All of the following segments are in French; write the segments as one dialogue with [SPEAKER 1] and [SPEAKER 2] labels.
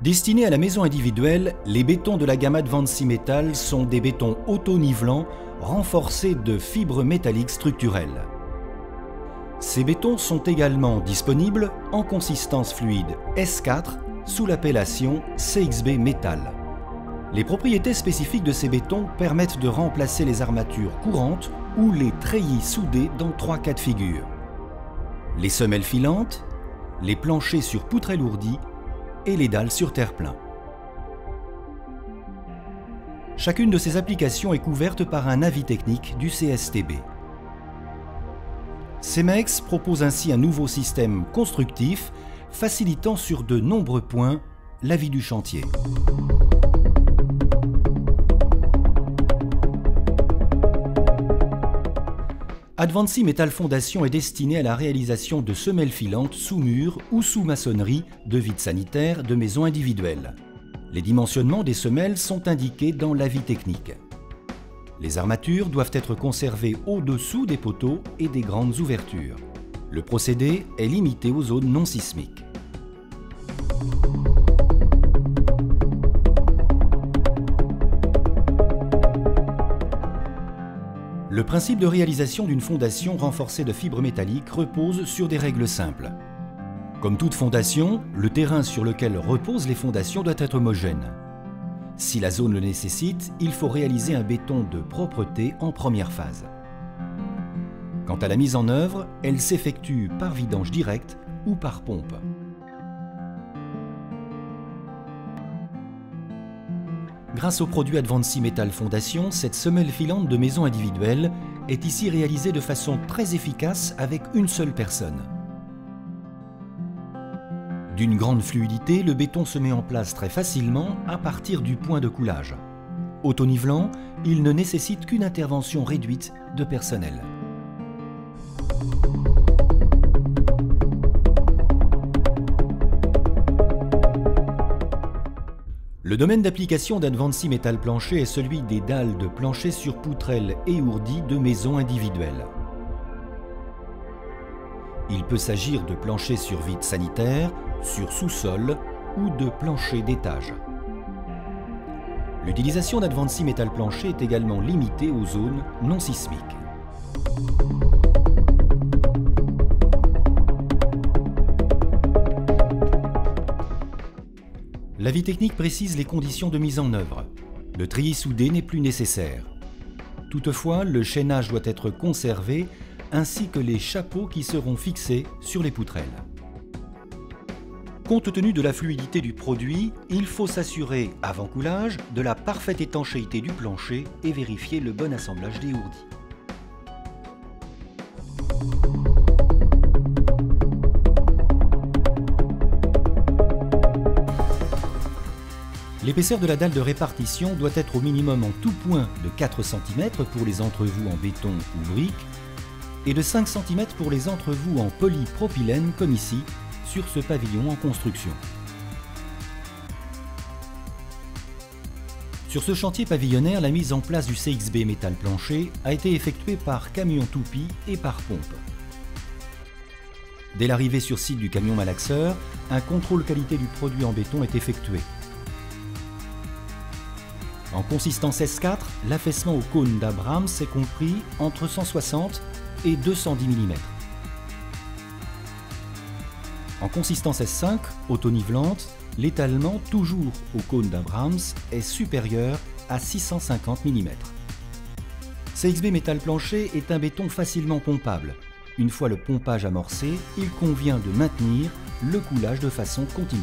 [SPEAKER 1] Destinés à la maison individuelle, les bétons de la gamme Advancy Metal sont des bétons auto-nivelants renforcés de fibres métalliques structurelles. Ces bétons sont également disponibles en consistance fluide S4 sous l'appellation CXB Metal. Les propriétés spécifiques de ces bétons permettent de remplacer les armatures courantes ou les treillis soudés dans 3 cas de figure: les semelles filantes, les planchers sur poutre alourdie et les dalles sur terre-plein. Chacune de ces applications est couverte par un avis technique du CSTB. Cemex propose ainsi un nouveau système constructif facilitant sur de nombreux points la vie du chantier. Advancy Metal Fondation est destiné à la réalisation de semelles filantes sous mur ou sous maçonnerie de vides sanitaires de maisons individuelles. Les dimensionnements des semelles sont indiqués dans l'avis technique. Les armatures doivent être conservées au-dessous des poteaux et des grandes ouvertures. Le procédé est limité aux zones non sismiques. Le principe de réalisation d'une fondation renforcée de fibres métalliques repose sur des règles simples. Comme toute fondation, le terrain sur lequel reposent les fondations doit être homogène. Si la zone le nécessite, il faut réaliser un béton de propreté en première phase. Quant à la mise en œuvre, elle s'effectue par vidange direct ou par pompe. Grâce au produit Advancy Metal Fondation, cette semelle filante de maison individuelle est ici réalisée de façon très efficace avec une seule personne. D'une grande fluidité, le béton se met en place très facilement à partir du point de coulage. Auto-nivelant, il ne nécessite qu'une intervention réduite de personnel. Le domaine d'application d'Advancy Metal Plancher est celui des dalles de plancher sur poutrelle et ourdie de maisons individuelles. Il peut s'agir de planchers sur vide sanitaire, sur sous-sol ou de planchers d'étage. L'utilisation d'Advancy Metal Plancher est également limitée aux zones non sismiques. L'avis technique précise les conditions de mise en œuvre. Le treillis soudé n'est plus nécessaire. Toutefois, le chaînage doit être conservé ainsi que les chapeaux qui seront fixés sur les poutrelles. Compte tenu de la fluidité du produit, il faut s'assurer, avant coulage, de la parfaite étanchéité du plancher et vérifier le bon assemblage des ourdis. L'épaisseur de la dalle de répartition doit être au minimum en tout point de 4 cm pour les entrevous en béton ou brique et de 5 cm pour les entrevous en polypropylène comme ici sur ce pavillon en construction. Sur ce chantier pavillonnaire, la mise en place du CXB Metal Plancher a été effectuée par camion toupie et par pompe. Dès l'arrivée sur site du camion malaxeur, un contrôle qualité du produit en béton est effectué. En consistance S4, l'affaissement au cône d'Abrams est compris entre 160 et 210 mm. En consistance S5, auto-nivelante, l'étalement, toujours au cône d'Abrams, est supérieur à 650 mm. CXB Metal Plancher est un béton facilement pompable. Une fois le pompage amorcé, il convient de maintenir le coulage de façon continue.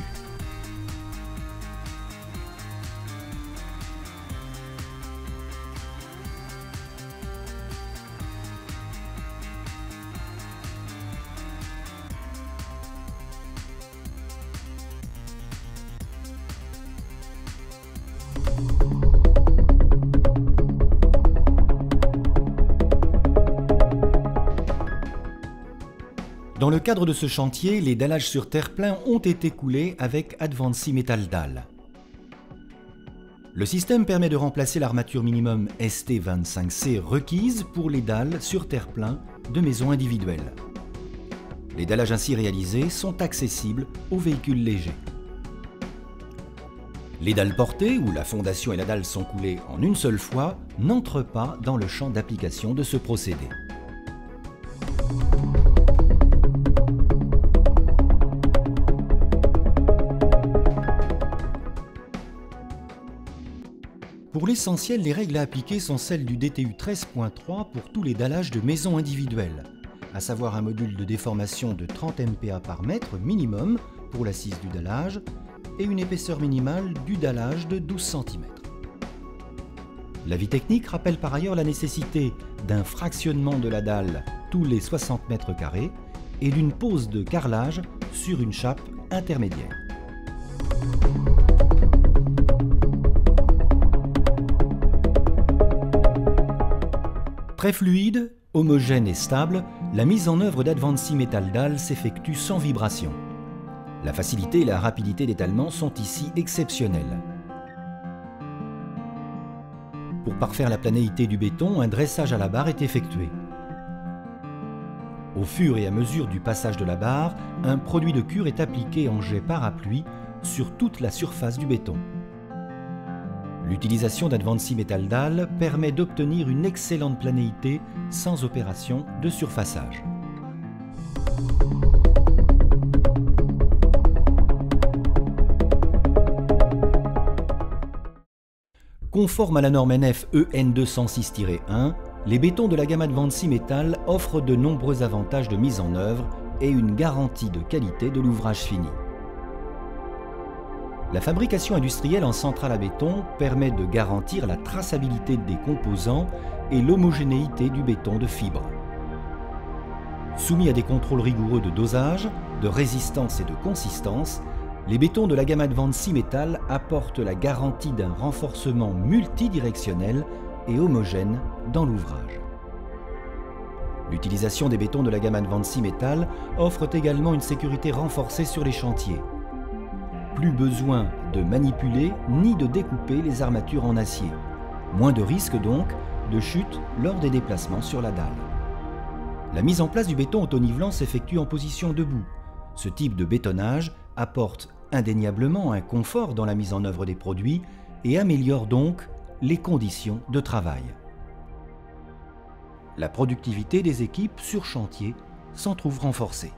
[SPEAKER 1] Dans le cadre de ce chantier, les dallages sur terre-plein ont été coulés avec Advancy Metal Dalle. Le système permet de remplacer l'armature minimum ST25C requise pour les dalles sur terre-plein de maisons individuelles. Les dallages ainsi réalisés sont accessibles aux véhicules légers. Les dalles portées, où la fondation et la dalle sont coulées en une seule fois, n'entrent pas dans le champ d'application de ce procédé. Pour l'essentiel, les règles à appliquer sont celles du DTU 13.3 pour tous les dallages de maisons individuelles, à savoir un module de déformation de 30 MPa par mètre minimum pour l'assise du dallage et une épaisseur minimale du dallage de 12 cm. L'avis technique rappelle par ailleurs la nécessité d'un fractionnement de la dalle tous les 60 m² et d'une pose de carrelage sur une chape intermédiaire. Très fluide, homogène et stable, la mise en œuvre d'Advansi Metal Dalle s'effectue sans vibration. La facilité et la rapidité d'étalement sont ici exceptionnelles. Pour parfaire la planéité du béton, un dressage à la barre est effectué. Au fur et à mesure du passage de la barre, un produit de cure est appliqué en jet parapluie sur toute la surface du béton. L'utilisation d'Advansi Metal Dalle permet d'obtenir une excellente planéité sans opération de surfaçage. Conforme à la norme NF EN 206-1, les bétons de la gamme Advansi Metal offrent de nombreux avantages de mise en œuvre et une garantie de qualité de l'ouvrage fini. La fabrication industrielle en centrale à béton permet de garantir la traçabilité des composants et l'homogénéité du béton de fibre. Soumis à des contrôles rigoureux de dosage, de résistance et de consistance, les bétons de la gamme Advansi Metal apportent la garantie d'un renforcement multidirectionnel et homogène dans l'ouvrage. L'utilisation des bétons de la gamme Advansi Metal offre également une sécurité renforcée sur les chantiers. Plus besoin de manipuler ni de découper les armatures en acier. Moins de risque donc de chute lors des déplacements sur la dalle. La mise en place du béton autonivelant s'effectue en position debout. Ce type de bétonnage apporte indéniablement un confort dans la mise en œuvre des produits et améliore donc les conditions de travail. La productivité des équipes sur chantier s'en trouve renforcée.